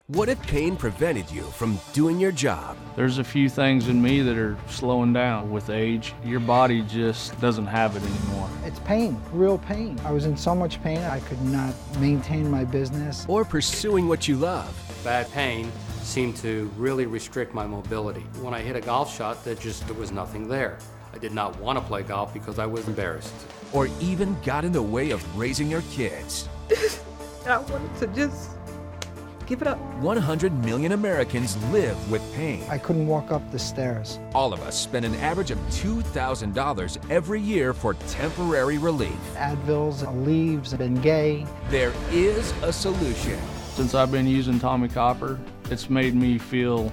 What if pain prevented you from doing your job? There's a few things in me that are slowing down with age. Your body just doesn't have it anymore. It's pain, real pain. I was in so much pain I could not maintain my business. Or pursuing what you love? Bad pain seemed to really restrict my mobility. When I hit a golf shot, there was nothing there. I did not want to play golf because I was embarrassed. Or even got in the way of raising your kids? I wanted to just give it up. 100 million Americans live with pain. I couldn't walk up the stairs. All of us spend an average of $2,000 every year for temporary relief. Advils, Aleve, Bengay. There is a solution. Since I've been using Tommie Copper, it's made me feel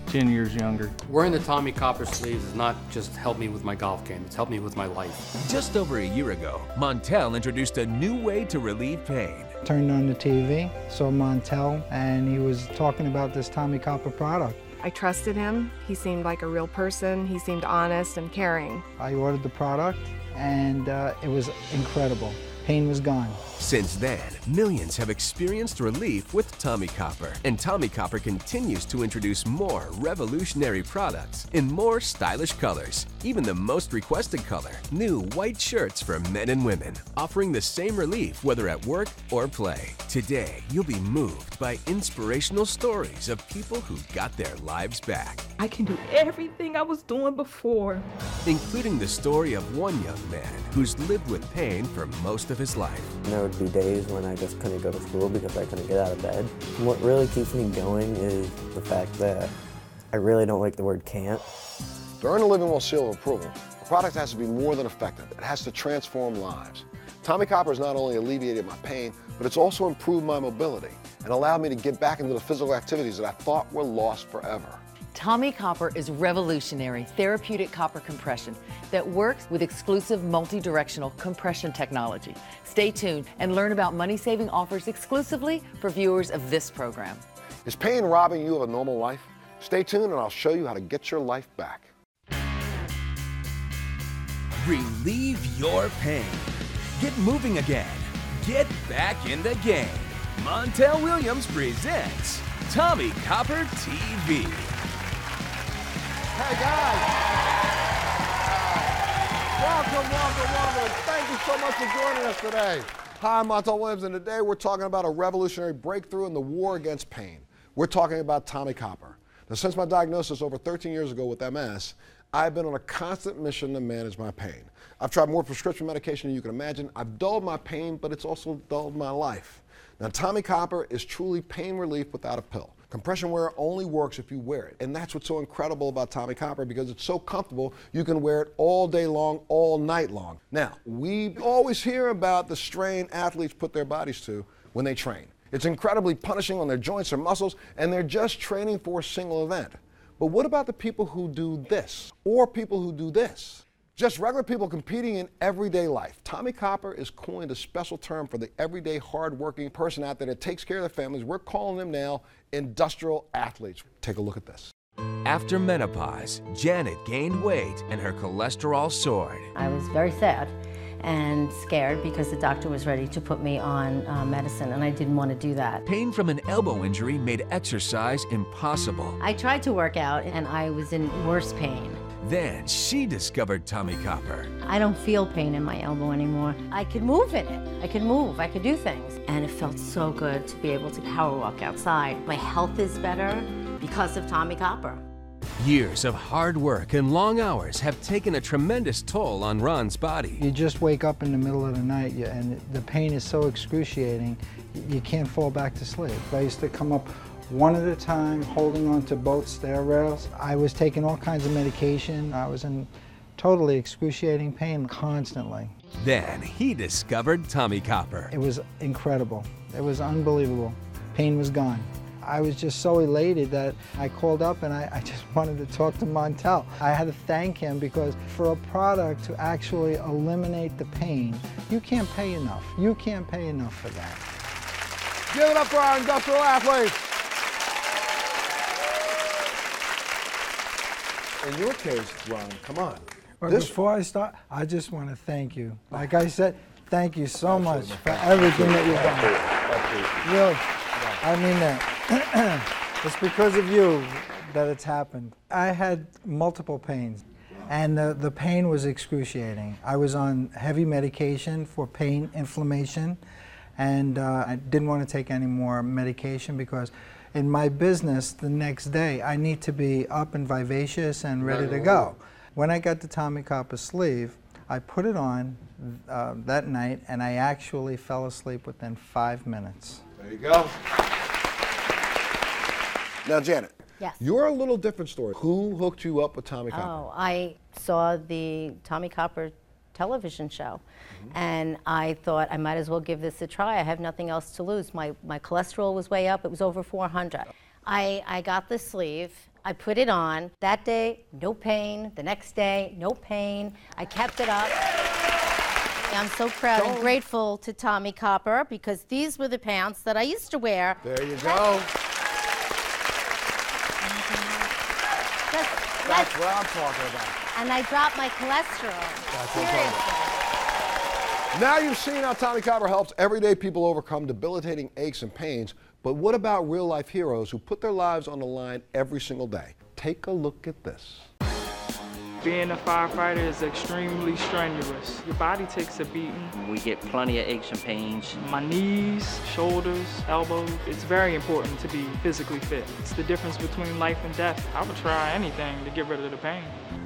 10 years younger. Wearing the Tommie Copper sleeves has not just helped me with my golf game, it's helped me with my life. Just over a year ago, Montel introduced a new way to relieve pain. Turned on the TV, saw Montel, and he was talking about this Tommie Copper product. I trusted him. He seemed like a real person. He seemed honest and caring. I ordered the product, and it was incredible. Pain was gone. Since then, millions have experienced relief with Tommie Copper, and Tommie Copper continues to introduce more revolutionary products in more stylish colors, even the most requested color, new white shirts for men and women, offering the same relief whether at work or play. Today, you'll be moved by inspirational stories of people who got their lives back. I can do everything I was doing before. Including the story of one young man who's lived with pain for most of his life. There would be days when I just couldn't go to school because I couldn't get out of bed. And what really keeps me going is the fact that I really don't like the word can't. To earn a living while seal of approval, a product has to be more than effective. It has to transform lives. Tommie Copper has not only alleviated my pain, but it's also improved my mobility and allowed me to get back into the physical activities that I thought were lost forever. Tommie Copper is revolutionary therapeutic copper compression that works with exclusive multi-directional compression technology. Stay tuned and learn about money-saving offers exclusively for viewers of this program. Is pain robbing you of a normal life? Stay tuned and I'll show you how to get your life back. Relieve your pain. Get moving again. Get back in the game. Montel Williams presents Tommie Copper TV. Hey guys! Welcome. Thank you so much for joining us today. Hi, I'm Montel Williams, and today we're talking about a revolutionary breakthrough in the war against pain. We're talking about Tommie Copper. Now, since my diagnosis over 13 years ago with MS, I've been on a constant mission to manage my pain. I've tried more prescription medication than you can imagine. I've dulled my pain, but it's also dulled my life. Now, Tommie Copper is truly pain relief without a pill. Compression wear only works if you wear it. And that's what's so incredible about Tommie Copper, because it's so comfortable, you can wear it all day long, all night long. Now, we always hear about the strain athletes put their bodies to when they train. It's incredibly punishing on their joints or muscles, and they're just training for a single event. But what about the people who do this, or people who do this? Just regular people competing in everyday life. Tommie Copper is coined a special term for the everyday hard-working person out there that takes care of their families. We're calling them now industrial athletes. Take a look at this. After menopause, Janet gained weight and her cholesterol soared. I was very sad and scared because the doctor was ready to put me on medicine, and I didn't want to do that. Pain from an elbow injury made exercise impossible. I tried to work out, and I was in worse pain. Then she discovered Tommie Copper. I don't feel pain in my elbow anymore. I could move in it. I could move. I could do things. And it felt so good to be able to power walk outside. My health is better because of Tommie Copper. Years of hard work and long hours have taken a tremendous toll on Ron's body. You just wake up in the middle of the night, and the pain is so excruciating, you can't fall back to sleep. I used to come up one at a time, holding on to both stair rails. I was taking all kinds of medication. I was in totally excruciating pain constantly. Then he discovered Tommie Copper. It was incredible. It was unbelievable. Pain was gone. I was just so elated that I called up and I just wanted to talk to Montel. I had to thank him, because for a product to actually eliminate the pain, you can't pay enough. You can't pay enough for that. Give it up for our industrial athletes. In your case, Ron, come on. But before I start, I just want to thank you. Like I said, thank you so much for everything that you've done. Really, I mean that. It's because of you that it's happened. I had multiple pains, and the pain was excruciating. I was on heavy medication for pain, inflammation, and I didn't want to take any more medication because in my business the next day I need to be up and vivacious and ready to go. When I got the Tommie Copper sleeve, I put it on that night, and I actually fell asleep within 5 minutes. There you go. Now, Janet, Yes. you're a little different story. Who hooked you up with Tommie Copper? Oh, I saw the Tommie Copper television show, and I thought I might as well give this a try. I have nothing else to lose. My cholesterol was way up. It was over 400. I got the sleeve. I put it on. That day, no pain. The next day, no pain. I kept it up. I'm so proud and grateful to Tommie Copper because these were the pants that I used to wear. There you go. That's what I'm talking about. And I dropped my cholesterol. Seriously. Now you've seen how Tommie Copper helps everyday people overcome debilitating aches and pains, but what about real-life heroes who put their lives on the line every single day? Take a look at this. Being a firefighter is extremely strenuous. Your body takes a beating. We get plenty of aches and pains. My knees, shoulders, elbows. It's very important to be physically fit. It's the difference between life and death. I would try anything to get rid of the pain.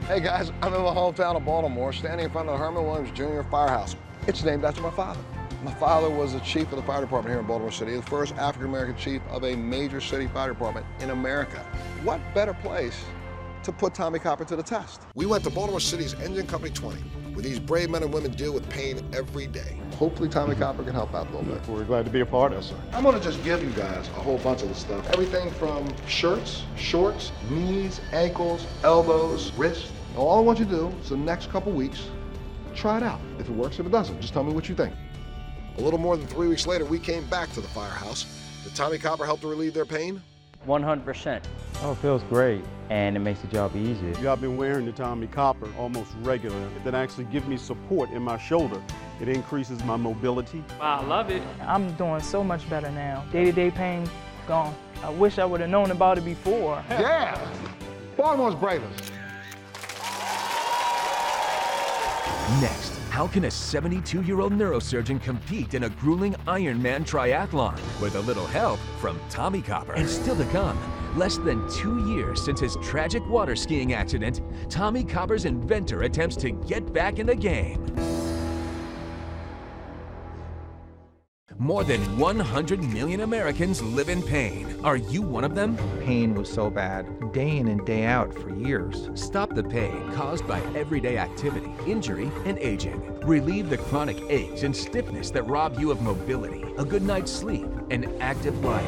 Hey guys, I'm in my hometown of Baltimore, standing in front of the Herman Williams Jr. Firehouse. It's named after my father. My father was the chief of the fire department here in Baltimore City, the first African-American chief of a major city fire department in America. What better place to put Tommie Copper to the test? We went to Baltimore City's Engine Company 20, where these brave men and women deal with pain every day. Hopefully Tommie Copper can help out a little bit. We're glad to be a part of it, sir. I'm gonna just give you guys a whole bunch of the stuff. Everything from shirts, shorts, knees, ankles, elbows, wrists. And all I want you to do is the next couple weeks, try it out. If it works, if it doesn't, just tell me what you think. A little more than 3 weeks later, we came back to the firehouse. Did Tommie Copper help to relieve their pain? 100%. Oh, it feels great, and it makes the job easier. Yeah, I've been wearing the Tommie Copper almost regularly. That actually gives me support in my shoulder. It increases my mobility. I love it. I'm doing so much better now. Day-to-day pain gone. I wish I would have known about it before. Yeah! Baltimore's bravest. Next, how can a 72-year-old neurosurgeon compete in a grueling Ironman triathlon? With a little help from Tommie Copper. And still to come, less than 2 years since his tragic water skiing accident, Tommie Copper's inventor attempts to get back in the game. More than 100 million Americans live in pain. Are you one of them? Pain was so bad, day in and day out for years. Stop the pain caused by everyday activity, injury, and aging. Relieve the chronic aches and stiffness that rob you of mobility, a good night's sleep, and active life.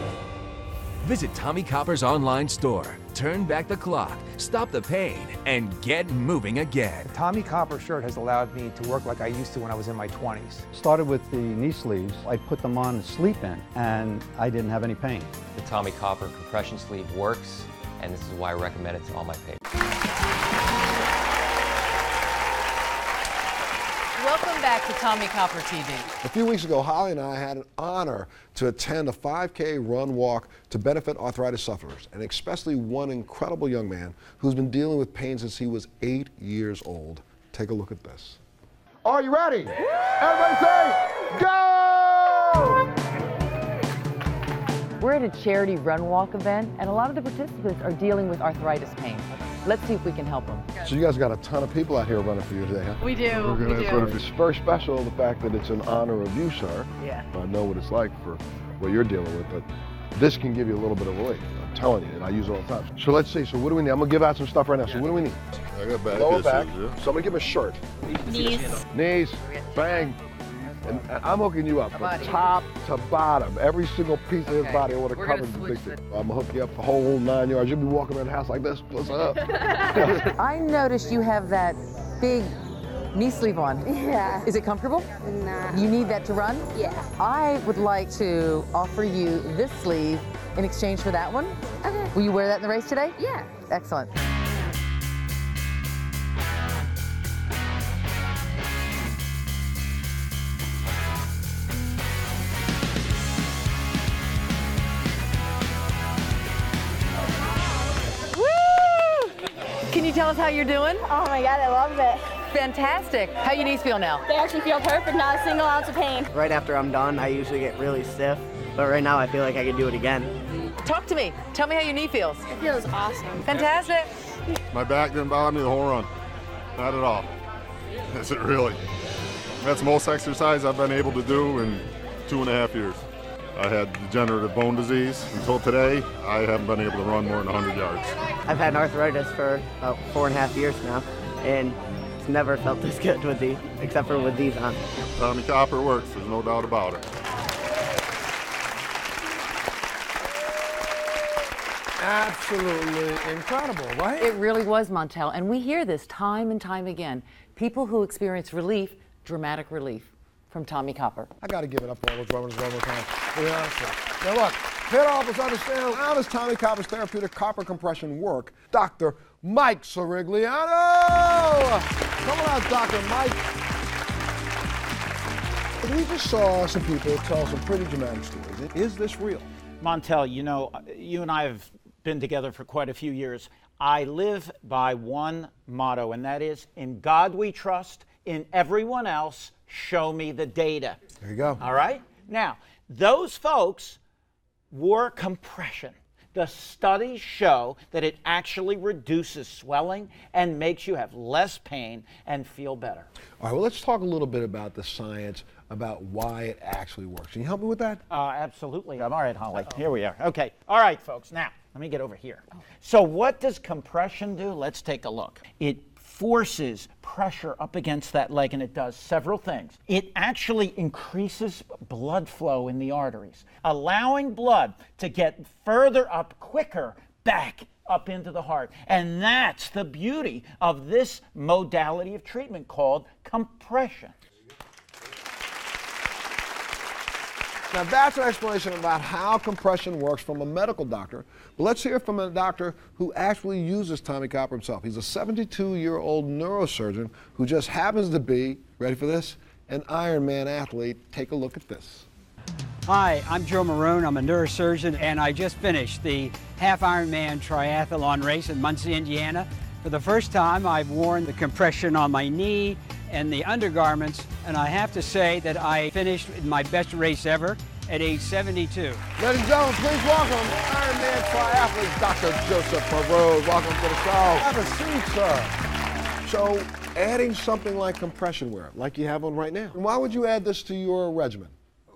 Visit Tommie Copper's online store. Turn back the clock, stop the pain, and get moving again. The Tommie Copper shirt has allowed me to work like I used to when I was in my 20s. Started with the knee sleeves. I put them on to sleep in, and I didn't have any pain. The Tommie Copper compression sleeve works, and this is why I recommend it to all my patients. Welcome back to Tommie Copper TV. A few weeks ago, Holly and I had an honor to attend a 5K run walk to benefit arthritis sufferers, and especially one incredible young man who's been dealing with pain since he was 8 years old. Take a look at this. Are you ready? Everybody say, go! We're at a charity run walk event, and a lot of the participants are dealing with arthritis pain. Let's see if we can help them. So you guys got a ton of people out here running for you today, huh? We do. We're going to sort of, it's very special, the fact that it's in honor of you, sir. Yeah. I know what it's like for what you're dealing with, but this can give you a little bit of relief. I'm telling you, and I use it all the time. So let's see, so what do we need? I'm going to give out some stuff right now. So what do we need? I got back. Lower back. Somebody give him a shirt. Knees. Knees. Bang. And I'm hooking you up from top to bottom. Every single piece of his body, I want to cover the big thing. I'm going to hook you up the whole 9 yards. You'll be walking around the house like this. What's up? I noticed you have that big knee sleeve on. Yeah. Is it comfortable? Nah. You need that to run? Yeah. I would like to offer you this sleeve in exchange for that one. Okay. Will you wear that in the race today? Yeah. Excellent. tell us how you're doing? Oh my God, I love it. Fantastic. How your knees feel now? They actually feel perfect, not a single ounce of pain. Right after I'm done, I usually get really stiff, but right now I feel like I can do it again. Talk to me. Tell me how your knee feels. It feels awesome. Fantastic. My back didn't bother me the whole run. Not at all. Is it really? That's the most exercise I've been able to do in 2.5 years. I had degenerative bone disease. Until today, I haven't been able to run more than 100 yards. I've had arthritis for about 4.5 years now, and it's never felt this good with these, except for with these on. Tommie Copper works, there's no doubt about it. Absolutely incredible, right? It really was, Montel, and we hear this time and time again. People who experience relief, dramatic relief, from Tommie Copper. I got to give it up for all those runners one more time. To be honest with you. Now look, to help us understand how does Tommie Copper's therapeutic copper compression work, Dr. Mike Sirigliano! Come on out, Dr. Mike. We just saw some people tell some pretty dramatic stories. Is this real? Montel, you know, you and I have been together for quite a few years. I live by one motto, and that is, in God we trust, in everyone else, show me the data. There you go. All right? Now, those folks wore compression. The studies show that it actually reduces swelling and makes you have less pain and feel better. All right, well, let's talk a little bit about the science, about why it actually works. Can you help me with that? Absolutely. All right, Holly. Here we are. Okay. All right, folks. Now, let me get over here. So what does compression do? Let's take a look. It forces pressure up against that leg, and it does several things. It actually increases blood flow in the arteries, allowing blood to get further up quicker back up into the heart. And that's the beauty of this modality of treatment called compression. Now that's an explanation about how compression works from a medical doctor. But let's hear from a doctor who actually uses Tommie Copper himself. He's a 72-year-old neurosurgeon who just happens to be, ready for this, an Ironman athlete. Take a look at this. Hi, I'm Joe Maroon. I'm a neurosurgeon, and I just finished the half Ironman triathlon race in Muncie, Indiana. For the first time, I've worn the compression on my knee and the undergarments, and I have to say that I finished my best race ever at age 72. Ladies and gentlemen, please welcome Ironman triathlete Dr. Joseph Perot. Welcome to the show. Have a seat, sir. So, adding something like compression wear, like you have on right now, why would you add this to your regimen?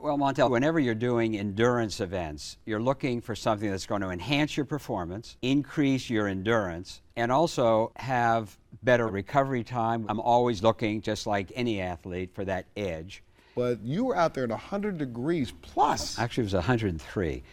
Well, Montel, whenever you're doing endurance events, you're looking for something that's going to enhance your performance, increase your endurance, and also have better recovery time. I'm always looking, just like any athlete, for that edge. But you were out there at 100 degrees plus. Actually, it was 103.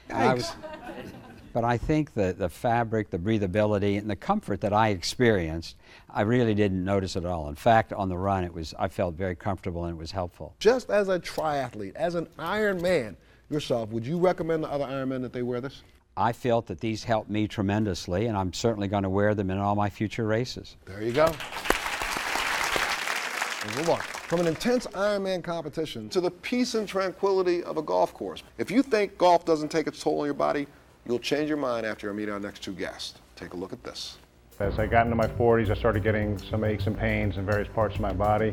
But I think that the fabric, the breathability, and the comfort that I experienced, I really didn't notice at all. In fact, on the run, I felt very comfortable and it was helpful. Just as a triathlete, as an Ironman yourself, would you recommend to other Ironmen that they wear this? I felt that these helped me tremendously, and I'm certainly going to wear them in all my future races. There you go. Move on. From an intense Ironman competition to the peace and tranquility of a golf course. If you think golf doesn't take its toll on your body, you'll change your mind after I meet our next two guests. Take a look at this. As I got into my 40s, I started getting some aches and pains in various parts of my body,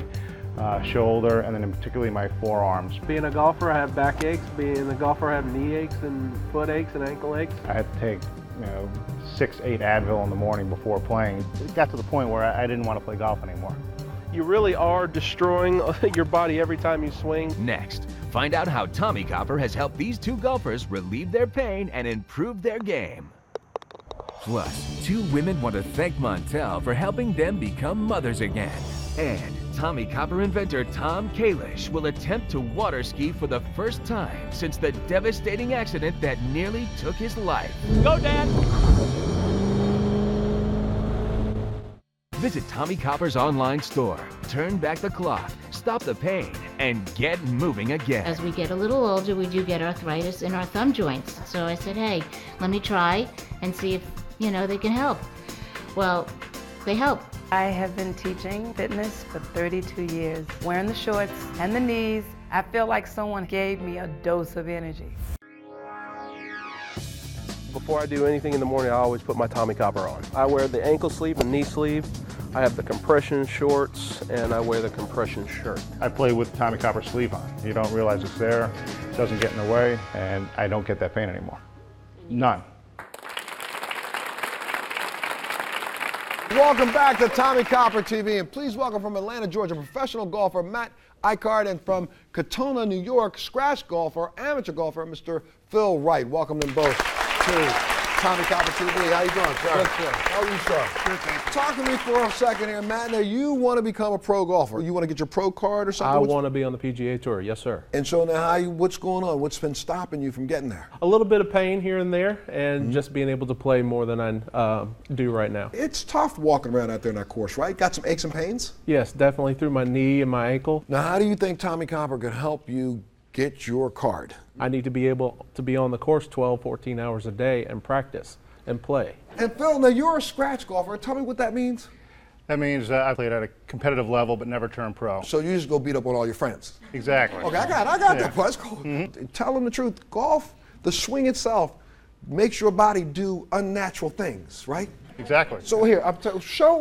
shoulder, and then particularly my forearms. Being a golfer, I have back aches. Being a golfer, I have knee aches and foot aches and ankle aches. I had to take, 6, 8 Advil in the morning before playing. It got to the point where I didn't want to play golf anymore. You really are destroying your body every time you swing. Next, find out how Tommie Copper has helped these two golfers relieve their pain and improve their game. Plus, two women want to thank Montel for helping them become mothers again. And Tommie Copper inventor Tom Kalish will attempt to water ski for the first time since the devastating accident that nearly took his life. Go, Dad! Visit Tommie Copper's online store, turn back the clock, stop the pain, and get moving again. As we get a little older, we do get arthritis in our thumb joints. So I said, hey, let me try and see if, they can help. Well, they help. I have been teaching fitness for 32 years. Wearing the shorts and the knees, I feel like someone gave me a dose of energy. Before I do anything in the morning, I always put my Tommie Copper on. I wear the ankle sleeve and knee sleeve. I have the compression shorts, and I wear the compression shirt. I play with Tommie Copper sleeve on. You don't realize it's there, it doesn't get in the way, and I don't get that pain anymore. None. Welcome back to Tommie Copper TV, and please welcome from Atlanta, Georgia, professional golfer Matt Eichhardt, and from Katona, New York, scratch golfer, amateur golfer, Mr. Phil Wright. Welcome them both to Tommie Copper TV. How you doing, sir? Good, sir. How are you, sir? Good, thank you. Talk to me for a second here, Matt. Now, you want to become a pro golfer. You want to get your pro card or something? I want to be on the PGA Tour, yes, sir. And so now, what's going on? What's been stopping you from getting there? A little bit of pain here and there, and just being able to play more than I do right now. It's tough walking around out there in that course, right? Got some aches and pains? Yes, definitely through my knee and my ankle. Now, how do you think Tommie Copper could help you get your card? I need to be able to be on the course 12, 14 hours a day and practice and play. And Phil, now you're a scratch golfer. Tell me what that means. That means I played at a competitive level but never turned pro. So you just go beat up on all your friends? Exactly. Okay, I got that part. That's cool. Tell them the truth. Golf, the swing itself, makes your body do unnatural things, right? Exactly. So here,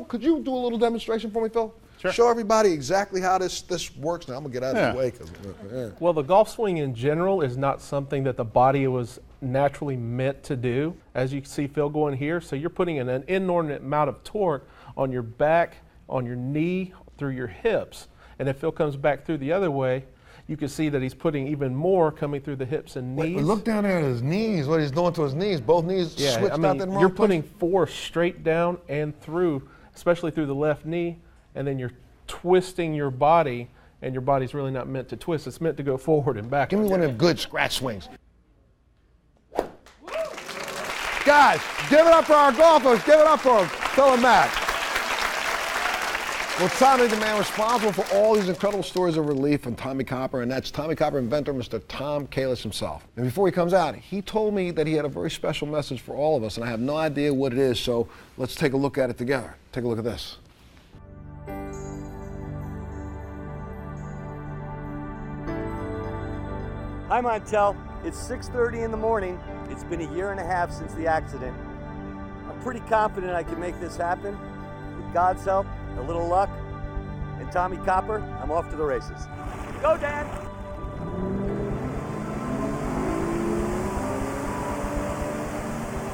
could you do a little demonstration for me, Phil? Sure. Show everybody exactly how this works. Now I'm gonna get out of the way. Well, the golf swing in general is not something that the body was naturally meant to do. As you can see Phil going here, so you're putting an inordinate amount of torque on your back, on your knee, through your hips. And if Phil comes back through the other way, you can see that he's putting even more coming through the hips and knees. Wait, look down there at his knees, what he's doing to his knees. Both knees switched out that wrong you're putting force straight down and through, especially through the left knee, and then you're twisting your body, and your body's really not meant to twist. It's meant to go forward and back. Give me one of them good scratch swings. Guys, give it up for our golfers. Give it up for them. Phil and Matt. Well, Tommie, the man responsible for all these incredible stories of relief from Tommie Copper, and that's Tommie Copper inventor, Mr. Tom Kalis himself. And before he comes out, he told me that he had a very special message for all of us, and I have no idea what it is, so let's take a look at it together. Take a look at this. Hi, Montel. It's 6:30 in the morning. It's been 1.5 years since the accident. I'm pretty confident I can make this happen. With God's help, a little luck, and Tommie Copper, I'm off to the races. Go, Dan!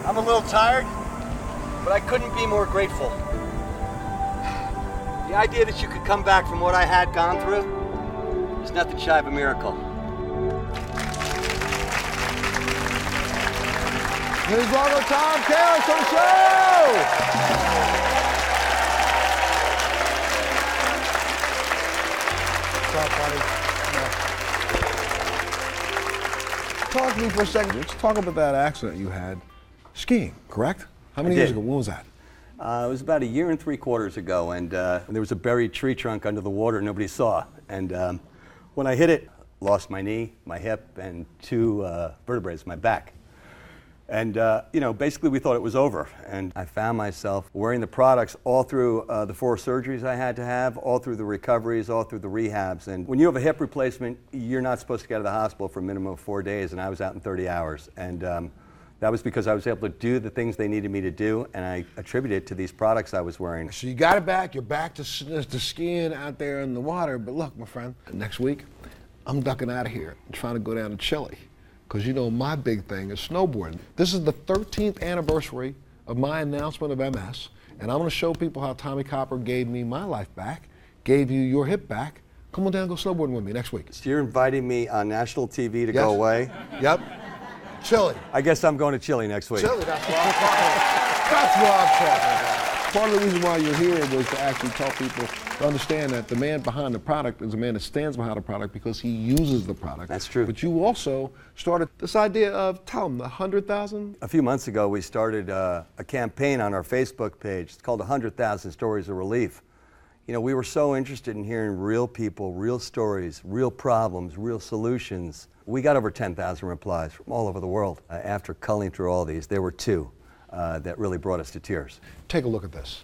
I'm a little tired, but I couldn't be more grateful. The idea that you could come back from what I had gone through is nothing shy of a miracle. Please welcome Tom Kalis to the show! What's up, buddy? Talk to me for a second. Let's talk about that accident you had skiing, correct? How many years ago? When was that? It was about 1 3/4 years ago, and there was a buried tree trunk under the water nobody saw. And when I hit it, lost my knee, my hip, and 2 vertebrae in my back. And, basically we thought it was over. And I found myself wearing the products all through the 4 surgeries I had to have, all through the recoveries, all through the rehabs. And when you have a hip replacement, you're not supposed to get out of the hospital for a minimum of 4 days, and I was out in 30 hours. And that was because I was able to do the things they needed me to do, and I attribute it to these products I was wearing. So you got it back, you're back to skiing out there in the water. But look, my friend, next week, I'm ducking out of here and trying to go down to Chile. Because you know my big thing is snowboarding. This is the 13th anniversary of my announcement of MS, and I'm going to show people how Tommie Copper gave me my life back, gave you your hip back. Come on down and go snowboarding with me next week. So you're inviting me on national TV to go away? Yep. Chile. I guess I'm going to Chile next week. Chile, that's what I'm talking about. That's what I'm talking about. Part of the reason why you're here was to actually tell people to understand that the man behind the product is a man that stands behind the product because he uses the product. That's true. But you also started this idea of, tell them, the 100,000? A few months ago, we started a campaign on our Facebook page. It's called 100,000 Stories of Relief. You know, we were so interested in hearing real people, real stories, real problems, real solutions. We got over 10,000 replies from all over the world. After culling through all these, there were 2 that really brought us to tears. Take a look at this.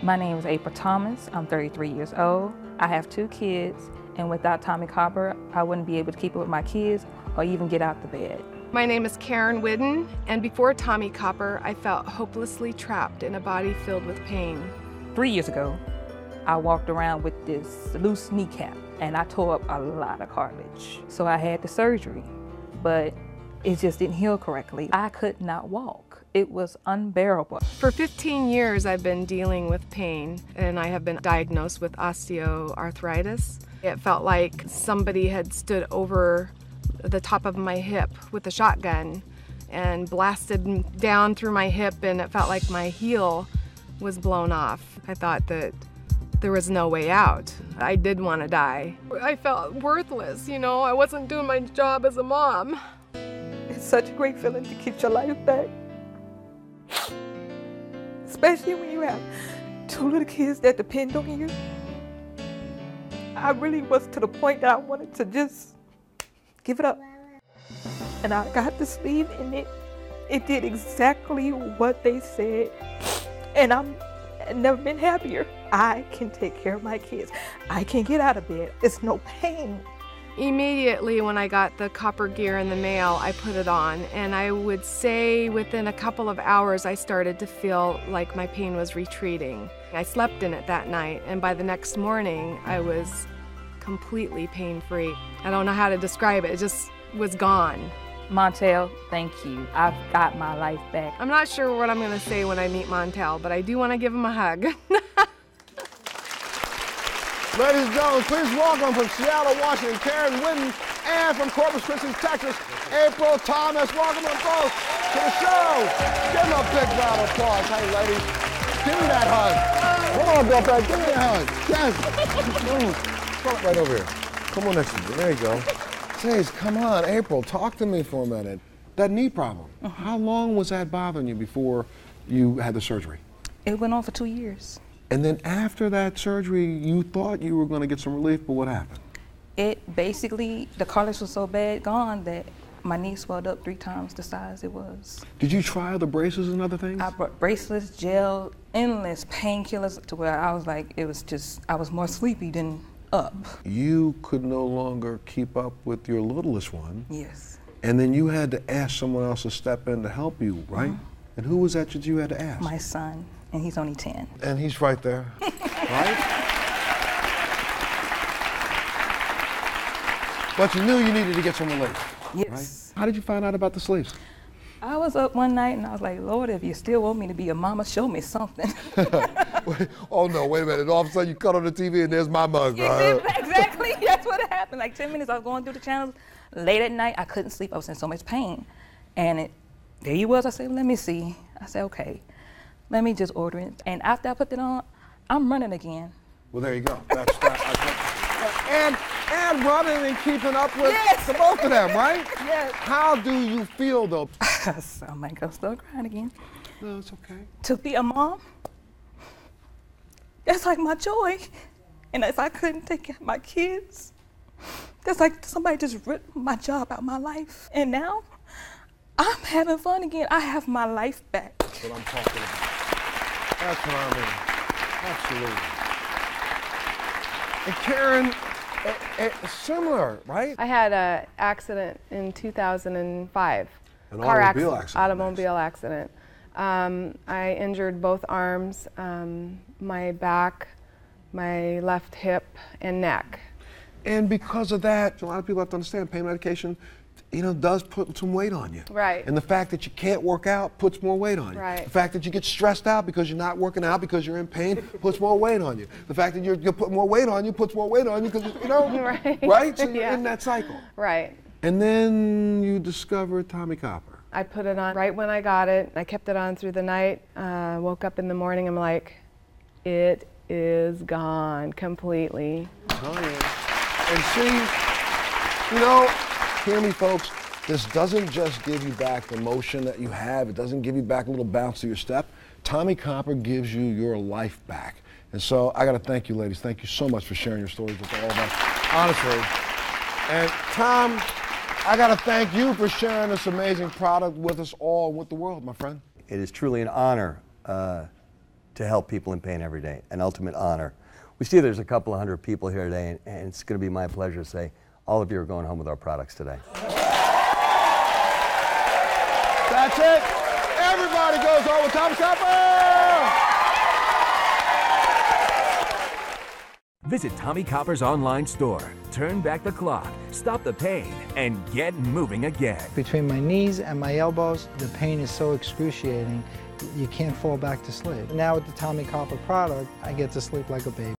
My name is April Thomas. I'm 33 years old. I have 2 kids, and without Tommie Copper, I wouldn't be able to keep up with my kids or even get out the bed. My name is Karen Whidden, and before Tommie Copper, I felt hopelessly trapped in a body filled with pain. 3 years ago, I walked around with this loose kneecap, and I tore up a lot of cartilage. So I had the surgery, but it just didn't heal correctly. I could not walk. It was unbearable. For 15 years, I've been dealing with pain, and I have been diagnosed with osteoarthritis. It felt like somebody had stood over the top of my hip with a shotgun and blasted down through my hip, and it felt like my heel was blown off. I thought that there was no way out. I did want to die. I felt worthless, you know, I wasn't doing my job as a mom. It's such a great feeling to get your life back. Especially when you have 2 little kids that depend on you. I really was to the point that I wanted to just give it up. And I got the sleeve, and it did exactly what they said. And I've never been happier. I can take care of my kids. I can get out of bed. It's no pain. Immediately when I got the copper gear in the mail, I put it on, and I would say within a couple of hours I started to feel like my pain was retreating. I slept in it that night, and by the next morning I was completely pain-free. I don't know how to describe it, it just was gone. Montel, thank you. I've got my life back. I'm not sure what I'm going to say when I meet Montel, but I do want to give him a hug. Ladies and gentlemen, please welcome from Seattle, Washington, Karen Whidden, and from Corpus Christi, Texas, April Thomas. Welcome them both to the show. Give them a big round of applause. Hey, ladies, give me that hug. Come on, girlfriend, give me that hug. Yes. Come right over here. Come on next to me. There you go. Jeez, come on, April, talk to me for a minute. That knee problem, how long was that bothering you before you had the surgery? It went on for 2 years. And then after that surgery, you thought you were going to get some relief, but what happened? It basically, the cartilage was so bad gone that my knee swelled up 3 times the size it was. Did you try other braces and other things? I brought bracelets, gel, endless painkillers, to where I was like, it was just, I was more sleepy than up. You could no longer keep up with your littlest one. Yes. And then you had to ask someone else to step in to help you, right? And who was that you had to ask? My son, and he's only 10. And he's right there, right? But you knew you needed to get some relief. Yes. Right? How did you find out about the sleeves? I was up one night and I was like, Lord, if you still want me to be a mama, show me something. Oh no, wait a minute. All of a sudden you cut on the TV and there's my mug. Exactly, that's what happened. Like 10 minutes, I was going through the channels. Late at night, I couldn't sleep. I was in so much pain. And there he was. I said, let me see. I said, okay, let me just order it. And after I put it on, I'm running again. Well, there you go. That's and running and keeping up with the both of them, right? Yes. How do you feel, though? So I might go start crying again. No, it's okay. To be a mom, that's like my joy. And if I couldn't take care of my kids, that's like somebody just ripped my job out of my life. And now, I'm having fun again. I have my life back. That's what I'm talking about. That's what I mean. Absolutely. And Karen, similar, right? I had an accident in 2005. An automobile accident. Automobile accident. I injured both arms, my back, my left hip, and neck. And because of that, a lot of people have to understand pain medication, does put some weight on you. Right. And the fact that you can't work out puts more weight on you. Right. The fact that you get stressed out because you're not working out because you're in pain puts more weight on you. The fact that you're putting more weight on you puts more weight on you because, Right. Right? So you're in that cycle. Right. And then you discovered Tommie Copper. I put it on right when I got it. I kept it on through the night. Woke up in the morning, I'm like, it is gone completely. Oh, yeah. And see, hear me, folks, this doesn't just give you back the motion that you have. It doesn't give you back a little bounce to your step. Tommie Copper gives you your life back. And so I got to thank you, ladies. Thank you so much for sharing your stories with all of us, honestly. And Tom, I got to thank you for sharing this amazing product with us all and with the world, my friend. It is truly an honor to help people in pain every day, an ultimate honor. We see there's a couple of hundred people here today, and it's going to be my pleasure to say all of you are going home with our products today. That's it. Everybody goes home with Tommie Copper. Visit Tommie Copper's online store. Turn back the clock, stop the pain, and get moving again. Between my knees and my elbows, the pain is so excruciating, you can't fall back to sleep. Now with the Tommie Copper product, I get to sleep like a baby.